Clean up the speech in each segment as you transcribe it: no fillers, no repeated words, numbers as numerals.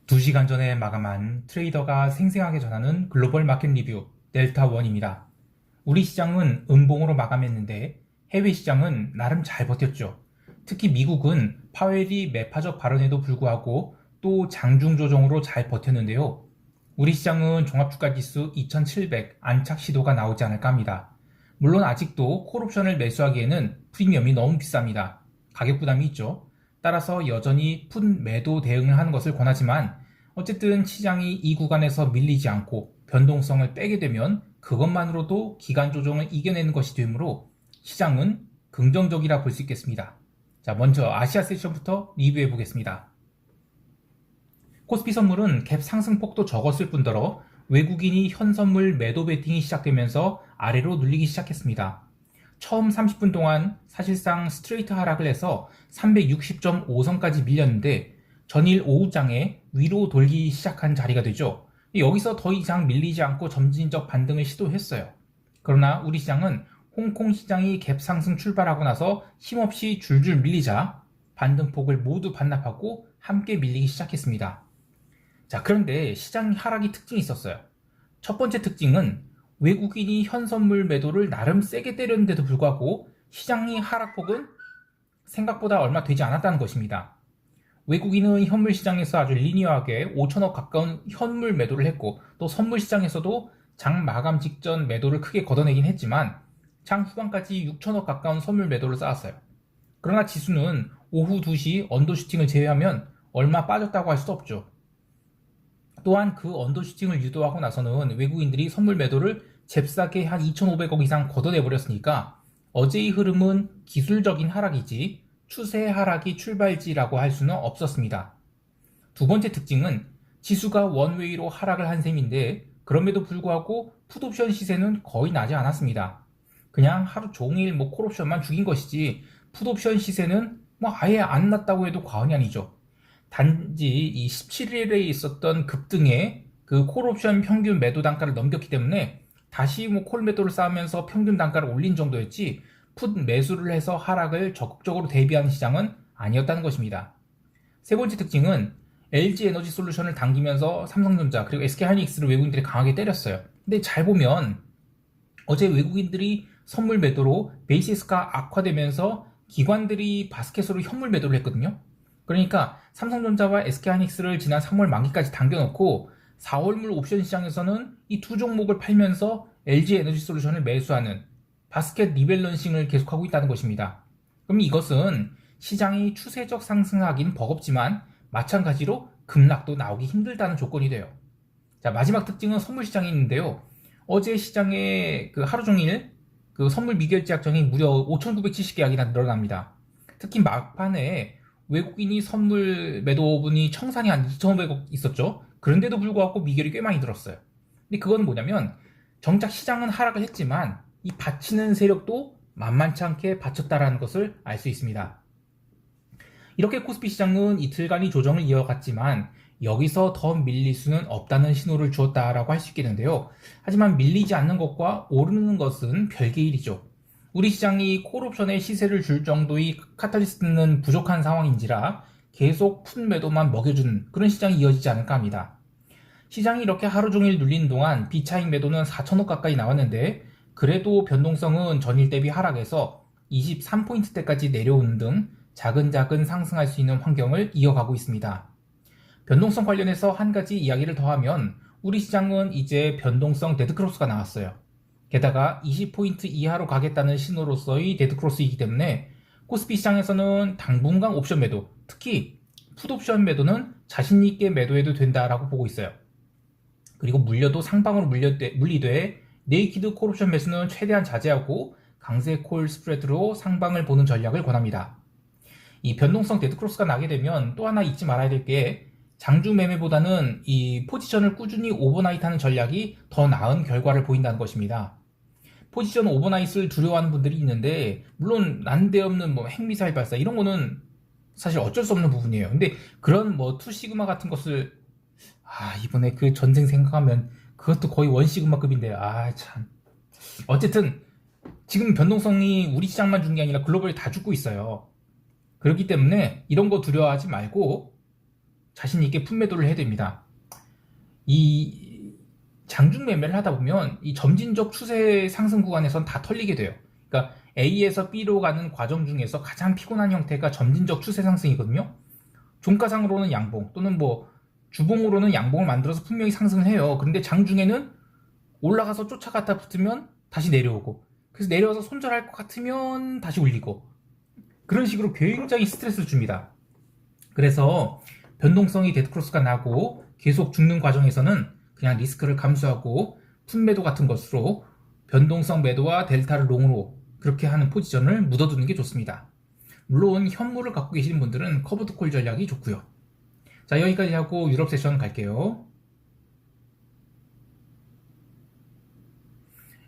2시간 전에 마감한 트레이더가 생생하게 전하는 글로벌 마켓 리뷰 델타1입니다. 우리 시장은 음봉으로 마감했는데 해외 시장은 나름 잘 버텼죠. 특히 미국은 파웰이 매파적 발언에도 불구하고 또 장중 조정으로 잘 버텼는데요. 우리 시장은 종합주가지수 2700 안착 시도가 나오지 않을까 합니다. 물론 아직도 콜옵션을 매수하기에는 프리미엄이 너무 비쌉니다. 가격 부담이 있죠. 따라서 여전히 풋 매도 대응을 하는 것을 권하지만 어쨌든 시장이 이 구간에서 밀리지 않고 변동성을 빼게 되면 그것만으로도 기간 조정을 이겨내는 것이 되므로 시장은 긍정적이라 볼 수 있겠습니다. 자, 먼저 아시아 세션부터 리뷰해 보겠습니다. 코스피 선물은 갭 상승폭도 적었을 뿐더러 외국인이 현선물 매도 베팅이 시작되면서 아래로 눌리기 시작했습니다. 처음 30분 동안 사실상 스트레이트 하락을 해서 360.5선까지 밀렸는데 전일 오후장에 위로 돌기 시작한 자리가 되죠. 여기서 더 이상 밀리지 않고 점진적 반등을 시도했어요. 그러나 우리 시장은 홍콩 시장이 갭 상승 출발하고 나서 힘없이 줄줄 밀리자 반등폭을 모두 반납하고 함께 밀리기 시작했습니다. 자, 그런데 시장 하락이 특징이 있었어요. 첫 번째 특징은 외국인이 현선물 매도를 나름 세게 때렸는데도 불구하고 시장의 하락폭은 생각보다 얼마 되지 않았다는 것입니다. 외국인은 현물 시장에서 아주 리니어하게 5천억 가까운 현물 매도를 했고 또 선물 시장에서도 장 마감 직전 매도를 크게 걷어내긴 했지만 장 후반까지 6천억 가까운 선물 매도를 쌓았어요. 그러나 지수는 오후 2시 언더슈팅을 제외하면 얼마 빠졌다고 할 수 없죠. 또한 그 언더슈팅을 유도하고 나서는 외국인들이 선물 매도를 잽싸게 한 2,500억 이상 걷어내버렸으니까 어제의 흐름은 기술적인 하락이지 추세 하락이 출발지라고 할 수는 없었습니다. 두 번째 특징은 지수가 원웨이로 하락을 한 셈인데 그럼에도 불구하고 풋옵션 시세는 거의 나지 않았습니다. 그냥 하루 종일 콜옵션만 죽인 것이지 풋옵션 시세는 아예 안 났다고 해도 과언이 아니죠. 단지 이 17일에 있었던 급등에 그 콜옵션 평균 매도 단가를 넘겼기 때문에 다시 콜 매도를 쌓으면서 평균 단가를 올린 정도였지 풋 매수를 해서 하락을 적극적으로 대비하는 시장은 아니었다는 것입니다. 세 번째 특징은 LG 에너지 솔루션을 당기면서 삼성전자 그리고 SK하이닉스를 외국인들이 강하게 때렸어요. 근데 잘 보면 어제 외국인들이 선물 매도로 베이시스가 악화되면서 기관들이 바스켓으로 현물 매도를 했거든요. 그러니까 삼성전자와 SK하이닉스를 지난 3월 만기까지 당겨놓고 4월물 옵션 시장에서는 이 두 종목을 팔면서 LG 에너지 솔루션을 매수하는 바스켓 리밸런싱을 계속하고 있다는 것입니다. 그럼 이것은 시장이 추세적 상승하긴 버겁지만 마찬가지로 급락도 나오기 힘들다는 조건이 돼요. 자, 마지막 특징은 선물 시장이 있는데요. 어제 시장에 그 하루 종일 그 선물 미결제 약정이 무려 5,970계약이나 늘어납니다. 특히 막판에 외국인이 선물 매도분이 청산이 한 2,500억 있었죠. 그런데도 불구하고 미결이 꽤 많이 들었어요. 근데 그건 뭐냐면 정작 시장은 하락을 했지만 이 받치는 세력도 만만치 않게 받쳤다라는 것을 알 수 있습니다. 이렇게 코스피 시장은 이틀간의 조정을 이어갔지만 여기서 더 밀릴 수는 없다는 신호를 주었다라고 할 수 있겠는데요. 하지만 밀리지 않는 것과 오르는 것은 별개의 일이죠. 우리 시장이 콜옵션의 시세를 줄 정도의 카탈리스트는 부족한 상황인지라 계속 풋 매도만 먹여주는 그런 시장이 이어지지 않을까 합니다. 시장이 이렇게 하루 종일 눌리는 동안 비차익 매도는 4천억 가까이 나왔는데 그래도 변동성은 전일 대비 하락해서 23포인트대까지 내려오는 등 자근자근 상승할 수 있는 환경을 이어가고 있습니다. 변동성 관련해서 한 가지 이야기를 더하면 우리 시장은 이제 변동성 데드크로스가 나왔어요. 게다가 20포인트 이하로 가겠다는 신호로서의 데드크로스이기 때문에 코스피 시장에서는 당분간 옵션 매도, 특히 풋옵션 매도는 자신있게 매도해도 된다라고 보고 있어요. 그리고 물려도 상방으로 물리되 네이키드 콜옵션 매수는 최대한 자제하고 강세 콜 스프레드로 상방을 보는 전략을 권합니다. 이 변동성 데드크로스가 나게 되면 또 하나 잊지 말아야 될 게 장주 매매보다는 이 포지션을 꾸준히 오버나잇하는 전략이 더 나은 결과를 보인다는 것입니다. 포지션 오버나잇을 두려워하는 분들이 있는데 물론 난데없는 핵미사일 발사 이런 거는 사실 어쩔 수 없는 부분이에요. 근데 그런 투시그마 같은 것을 이번에 그 전쟁 생각하면 그것도 거의 원시그마급인데 참. 어쨌든 지금 변동성이 우리 시장만 죽는 게 아니라 글로벌이 다 죽고 있어요. 그렇기 때문에 이런 거 두려워하지 말고 자신 있게 품매도를 해야 됩니다. 이 장중 매매를 하다 보면 이 점진적 추세 상승 구간에선 다 털리게 돼요. 그러니까 A에서 B로 가는 과정 중에서 가장 피곤한 형태가 점진적 추세 상승이거든요. 종가상으로는 양봉 또는 뭐 주봉으로는 양봉을 만들어서 분명히 상승을 해요. 그런데 장중에는 올라가서 쫓아갔다 붙으면 다시 내려오고, 그래서 내려와서 손절할 것 같으면 다시 올리고, 그런 식으로 굉장히 스트레스를 줍니다. 그래서 변동성이 데드크로스가 나고 계속 죽는 과정에서는 그냥 리스크를 감수하고 풋매도 같은 것으로 변동성 매도와 델타를 롱으로 그렇게 하는 포지션을 묻어두는 게 좋습니다. 물론 현물을 갖고 계시는 분들은 커브드 콜 전략이 좋고요. 자, 여기까지 하고 유럽 세션 갈게요.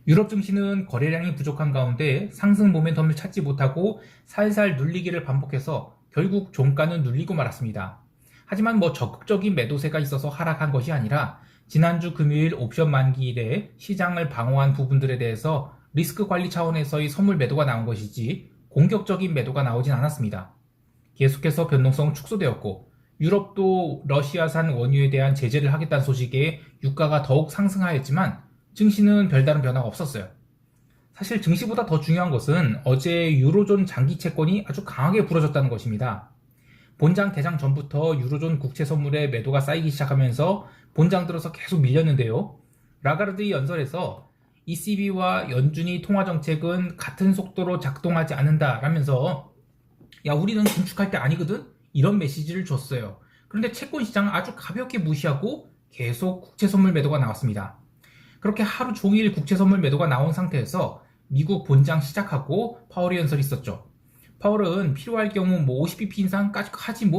유럽 증시는 거래량이 부족한 가운데 상승 모멘텀을 찾지 못하고 살살 눌리기를 반복해서 결국 종가는 눌리고 말았습니다. 하지만 적극적인 매도세가 있어서 하락한 것이 아니라 지난주 금요일 옵션 만기일에 시장을 방어한 부분들에 대해서 리스크 관리 차원에서의 선물 매도가 나온 것이지 공격적인 매도가 나오진 않았습니다. 계속해서 변동성은 축소되었고 유럽도 러시아산 원유에 대한 제재를 하겠다는 소식에 유가가 더욱 상승하였지만 증시는 별다른 변화가 없었어요. 사실 증시보다 더 중요한 것은 어제 유로존 장기 채권이 아주 강하게 부러졌다는 것입니다. 본장 개장 전부터 유로존 국채 선물에 매도가 쌓이기 시작하면서 본장 들어서 계속 밀렸는데요. 라가르드의 연설에서 ECB와 연준이 통화정책은 같은 속도로 작동하지 않는다라면서 야, 우리는 긴축할 때 아니거든? 이런 메시지를 줬어요. 그런데 채권 시장은 아주 가볍게 무시하고 계속 국채 선물 매도가 나왔습니다. 그렇게 하루 종일 국채 선물 매도가 나온 상태에서 미국 본장 시작하고 파월의 연설이 있었죠. 파월은 필요할 경우 50bp 인상까지 하지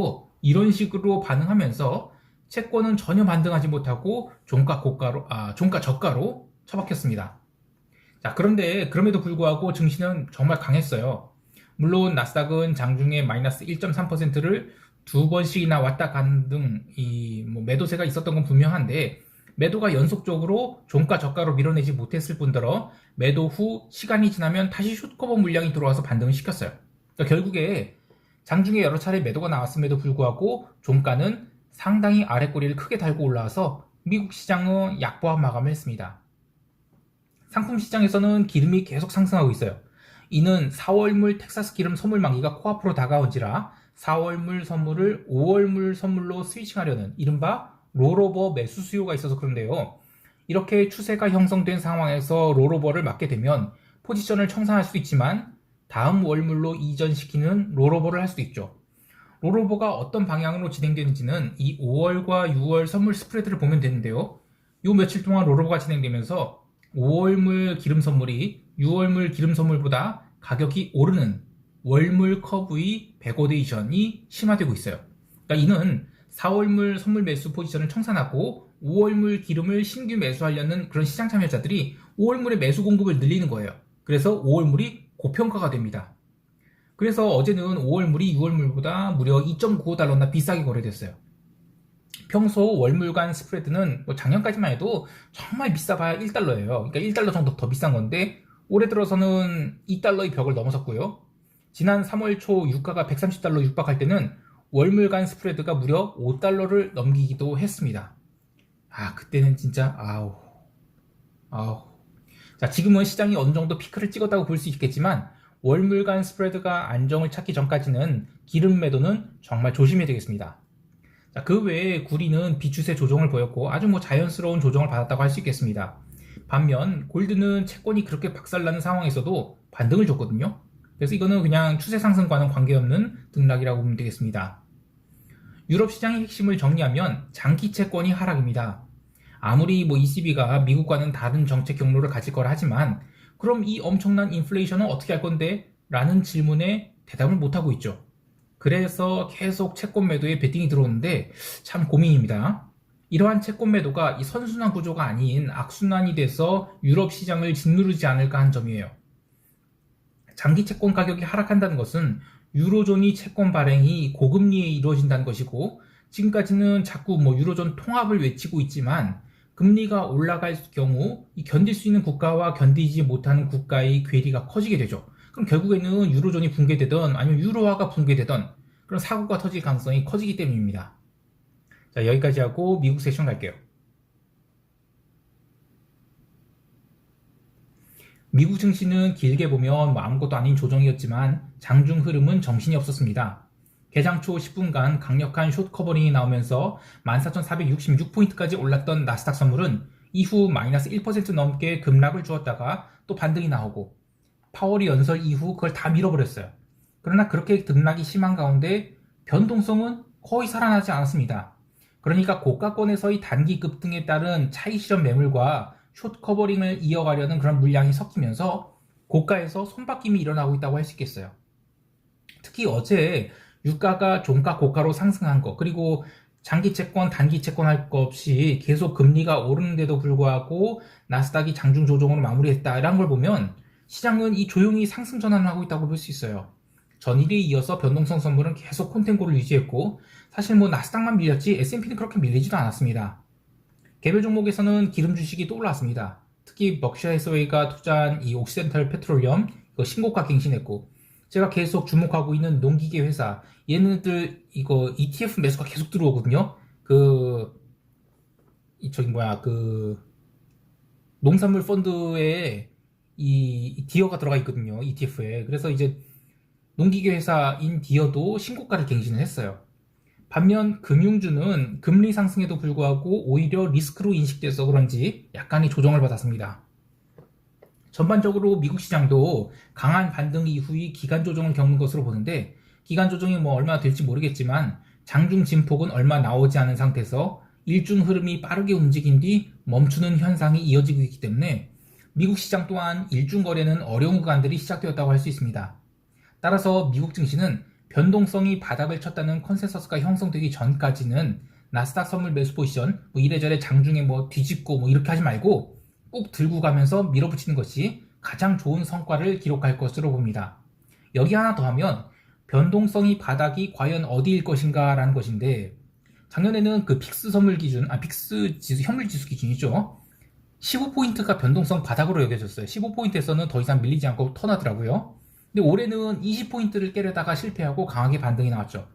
이런 식으로 반응하면서 채권은 전혀 반등하지 못하고 종가 저가로 처박혔습니다. 자, 그런데 그럼에도 불구하고 증시는 정말 강했어요. 물론 나스닥은 장중에 마이너스 1.3%를 두 번씩이나 왔다 가는 등 매도세가 있었던 건 분명한데 매도가 연속적으로 종가 저가로 밀어내지 못했을 뿐더러 매도 후 시간이 지나면 다시 숏커버 물량이 들어와서 반등을 시켰어요. 그러니까 결국에 장중에 여러 차례 매도가 나왔음에도 불구하고 종가는 상당히 아랫꼬리를 크게 달고 올라와서 미국 시장은 약보합 마감을 했습니다. 상품 시장에서는 기름이 계속 상승하고 있어요. 이는 4월물 텍사스 기름 선물 만기가 코앞으로 다가온지라 4월물 선물을 5월물 선물로 스위칭하려는 이른바 롤오버 매수 수요가 있어서 그런데요. 이렇게 추세가 형성된 상황에서 롤오버를 맞게 되면 포지션을 청산할 수도 있지만 다음 월물로 이전시키는 롤오버를 할 수도 있죠. 롤오버가 어떤 방향으로 진행되는지는 이 5월과 6월 선물 스프레드를 보면 되는데요. 요 며칠 동안 롤오버가 진행되면서 5월물 기름 선물이 6월물 기름 선물보다 가격이 오르는 월물 커브의 백오데이션이 심화되고 있어요. 그러니까 이는 4월물 선물 매수 포지션을 청산하고 5월물 기름을 신규 매수하려는 그런 시장 참여자들이 5월물의 매수 공급을 늘리는 거예요. 그래서 5월물이 고평가가 됩니다. 그래서 어제는 5월물이 6월물보다 무려 2.95달러나 비싸게 거래됐어요. 평소 월물간 스프레드는 작년까지만 해도 정말 비싸봐야 1달러예요. 그러니까 1달러 정도 더 비싼 건데 올해 들어서는 2달러의 벽을 넘어섰고요. 지난 3월 초 유가가 130달러 육박할 때는 월물간 스프레드가 무려 5달러를 넘기기도 했습니다. 그때는 진짜 자, 지금은 시장이 어느 정도 피크를 찍었다고 볼 수 있겠지만 월물간 스프레드가 안정을 찾기 전까지는 기름 매도는 정말 조심해야 되겠습니다. 자, 그 외에 구리는 비추세 조정을 보였고 아주 자연스러운 조정을 받았다고 할 수 있겠습니다. 반면 골드는 채권이 그렇게 박살나는 상황에서도 반등을 줬거든요. 그래서 이거는 그냥 추세 상승과는 관계없는 등락이라고 보면 되겠습니다. 유럽 시장의 핵심을 정리하면 장기 채권이 하락입니다. 아무리 ECB가 미국과는 다른 정책 경로를 가질 거라 하지만 그럼 이 엄청난 인플레이션은 어떻게 할 건데? 라는 질문에 대답을 못하고 있죠. 그래서 계속 채권 매도에 베팅이 들어오는데 참 고민입니다. 이러한 채권 매도가 이 선순환 구조가 아닌 악순환이 돼서 유럽 시장을 짓누르지 않을까 하는 점이에요. 장기 채권 가격이 하락한다는 것은 유로존이 채권 발행이 고금리에 이루어진다는 것이고 지금까지는 자꾸 유로존 통합을 외치고 있지만 금리가 올라갈 경우 이 견딜 수 있는 국가와 견디지 못하는 국가의 괴리가 커지게 되죠. 그럼 결국에는 유로존이 붕괴되던 아니면 유로화가 붕괴되던 그런 사고가 터질 가능성이 커지기 때문입니다. 자, 여기까지 하고 미국 세션 갈게요. 미국 증시는 길게 보면 뭐 아무것도 아닌 조정이었지만 장중 흐름은 정신이 없었습니다. 개장 초 10분간 강력한 숏 커버링이 나오면서 14,466포인트까지 올랐던 나스닥 선물은 이후 마이너스 1% 넘게 급락을 주었다가 또 반등이 나오고 파월이 연설 이후 그걸 다 밀어버렸어요. 그러나 그렇게 등락이 심한 가운데 변동성은 거의 살아나지 않았습니다. 그러니까 고가권에서의 단기 급등에 따른 차익 실현 매물과 숏 커버링을 이어가려는 그런 물량이 섞이면서 고가에서 손바뀜이 일어나고 있다고 할 수 있겠어요. 특히 어제 유가가 종가 고가로 상승한 거, 그리고 장기 채권, 단기 채권 할 거 없이 계속 금리가 오르는데도 불구하고 나스닥이 장중 조정으로 마무리했다라는 걸 보면 시장은 이 조용히 상승 전환을 하고 있다고 볼 수 있어요. 전일에 이어서 변동성 선물은 계속 콘텐고를 유지했고 사실 뭐 나스닥만 밀렸지 S&P는 그렇게 밀리지도 않았습니다. 개별 종목에서는 기름 주식이 또 올랐습니다. 특히 벅샤 해서웨이가 투자한 이 옥시덴탈 페트롤리엄 이거 신고가 갱신했고 제가 계속 주목하고 있는 농기계 회사 얘네들 이거 ETF 매수가 계속 들어오거든요. 농산물 펀드에 이 디어가 들어가 있거든요. ETF에. 그래서 이제 농기계 회사인 디어도 신고가를 갱신을 했어요. 반면 금융주는 금리 상승에도 불구하고 오히려 리스크로 인식돼서 그런지 약간의 조정을 받았습니다. 전반적으로 미국 시장도 강한 반등 이후의 기간 조정을 겪는 것으로 보는데 기간 조정이 뭐 얼마나 될지 모르겠지만 장중 진폭은 얼마 나오지 않은 상태에서 일중 흐름이 빠르게 움직인 뒤 멈추는 현상이 이어지고 있기 때문에 미국 시장 또한 일중 거래는 어려운 구간들이 시작되었다고 할 수 있습니다. 따라서 미국 증시는 변동성이 바닥을 쳤다는 컨센서스가 형성되기 전까지는 나스닥 선물 매수 포지션 뭐 이래저래 장중에 뭐 뒤집고 뭐 이렇게 하지 말고 꼭 들고 가면서 밀어붙이는 것이 가장 좋은 성과를 기록할 것으로 봅니다. 여기 하나 더 하면 변동성이 바닥이 과연 어디일 것인가 라는 것인데 작년에는 그 픽스 선물 기준, 픽스 지수, 현물 지수 기준이죠. 15포인트가 변동성 바닥으로 여겨졌어요. 15포인트에서는 더 이상 밀리지 않고 턴하더라고요. 근데 올해는 20포인트를 깨려다가 실패하고 강하게 반등이 나왔죠.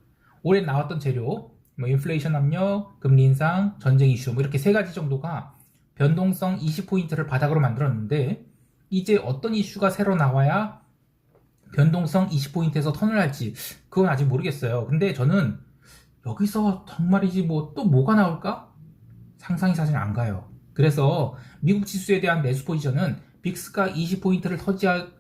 올해 나왔던 재료, 뭐 인플레이션 압력, 금리 인상, 전쟁 이슈 뭐 이렇게 세 가지 정도가 변동성 20포인트를 바닥으로 만들었는데 이제 어떤 이슈가 새로 나와야 변동성 20포인트에서 턴을 할지 그건 아직 모르겠어요. 근데 저는 여기서 정말이지 뭐 또 뭐가 나올까? 상상이 사실 안 가요. 그래서 미국 지수에 대한 매수 포지션은 빅스가 20포인트를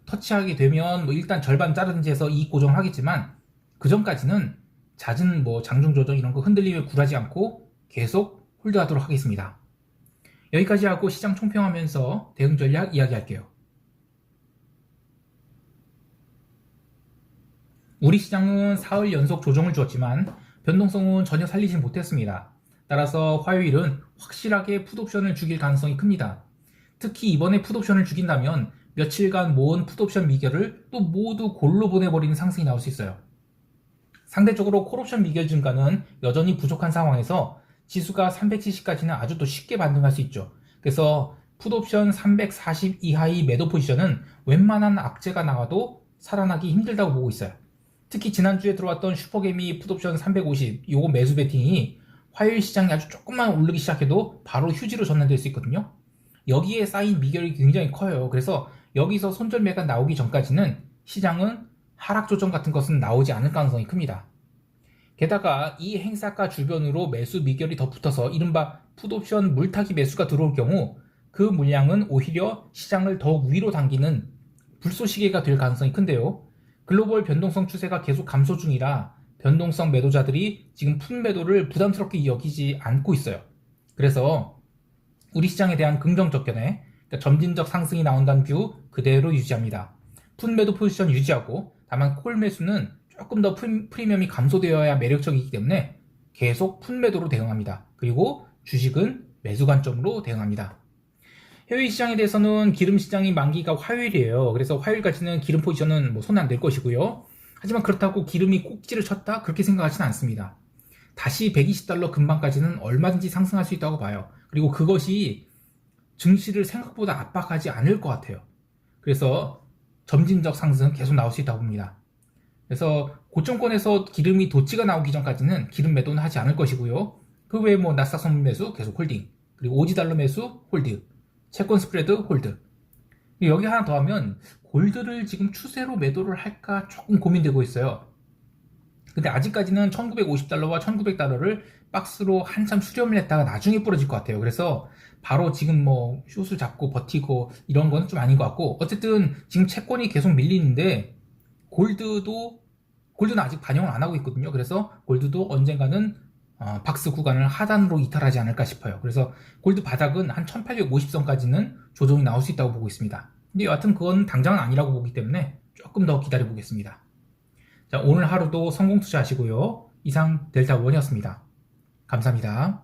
터치하게 되면 뭐 일단 절반 자르든지 해서 이익 고정을 하겠지만 그 전까지는 잦은 뭐 장중 조정 이런 거 흔들림에 굴하지 않고 계속 홀드하도록 하겠습니다. 여기까지 하고 시장 총평하면서 대응 전략 이야기할게요. 우리 시장은 사흘 연속 조정을 주었지만 변동성은 전혀 살리지 못했습니다. 따라서 화요일은 확실하게 풋옵션을 죽일 가능성이 큽니다. 특히 이번에 풋옵션을 죽인다면 며칠간 모은 풋옵션 미결을 또 모두 골로 보내버리는 상승이 나올 수 있어요. 상대적으로 콜옵션 미결 증가는 여전히 부족한 상황에서 지수가 370까지는 아주 또 쉽게 반등할 수 있죠. 그래서 풋옵션 340 이하의 매도 포지션은 웬만한 악재가 나와도 살아나기 힘들다고 보고 있어요. 특히 지난주에 들어왔던 슈퍼개미 풋옵션 350 요거 매수 베팅이 화요일 시장이 아주 조금만 오르기 시작해도 바로 휴지로 전환될 수 있거든요. 여기에 쌓인 미결이 굉장히 커요. 그래서 여기서 손절매가 나오기 전까지는 시장은 하락 조정 같은 것은 나오지 않을 가능성이 큽니다. 게다가 이 행사가 주변으로 매수 미결이 더 붙어서 이른바 풋옵션 물타기 매수가 들어올 경우 그 물량은 오히려 시장을 더욱 위로 당기는 불쏘시개가 될 가능성이 큰데요. 글로벌 변동성 추세가 계속 감소 중이라 변동성 매도자들이 지금 풋 매도를 부담스럽게 여기지 않고 있어요. 그래서 우리 시장에 대한 긍정적 견해, 그러니까 점진적 상승이 나온다는 뷰 그대로 유지합니다. 풋 매도 포지션 유지하고 다만 콜 매수는 조금 더 프리미엄이 감소되어야 매력적이기 때문에 계속 풋 매도로 대응합니다. 그리고 주식은 매수 관점으로 대응합니다. 해외 시장에 대해서는 기름 시장이 만기가 화요일이에요. 그래서 화요일까지는 기름 포지션은 뭐 손 안 댈 것이고요. 하지만 그렇다고 기름이 꼭지를 쳤다? 그렇게 생각하지는 않습니다. 다시 120달러 근방까지는 얼마든지 상승할 수 있다고 봐요. 그리고 그것이 증시를 생각보다 압박하지 않을 것 같아요. 그래서 점진적 상승 계속 나올 수 있다고 봅니다. 그래서 고점권에서 기름이 도치가 나오기 전까지는 기름 매도는 하지 않을 것이고요. 그 외에 뭐 나스닥 선물 매수 계속 홀딩, 그리고 오지 달러 매수 홀드, 채권 스프레드 홀드. 여기 하나 더 하면 골드를 지금 추세로 매도를 할까 조금 고민되고 있어요. 근데 아직까지는 1950달러와 1900달러를 박스로 한참 수렴을 했다가 나중에 부러질 것 같아요. 그래서 바로 지금 뭐 숏을 잡고 버티고 이런 건 좀 아닌 것 같고, 어쨌든 지금 채권이 계속 밀리는데 골드는 아직 반영을 안 하고 있거든요. 그래서 골드도 언젠가는 박스 구간을 하단으로 이탈하지 않을까 싶어요. 그래서 골드 바닥은 한 1850선까지는 조정이 나올 수 있다고 보고 있습니다. 근데 여하튼 그건 당장은 아니라고 보기 때문에 조금 더 기다려 보겠습니다. 자, 오늘 하루도 성공 투자하시고요. 이상 델타원이었습니다. 감사합니다.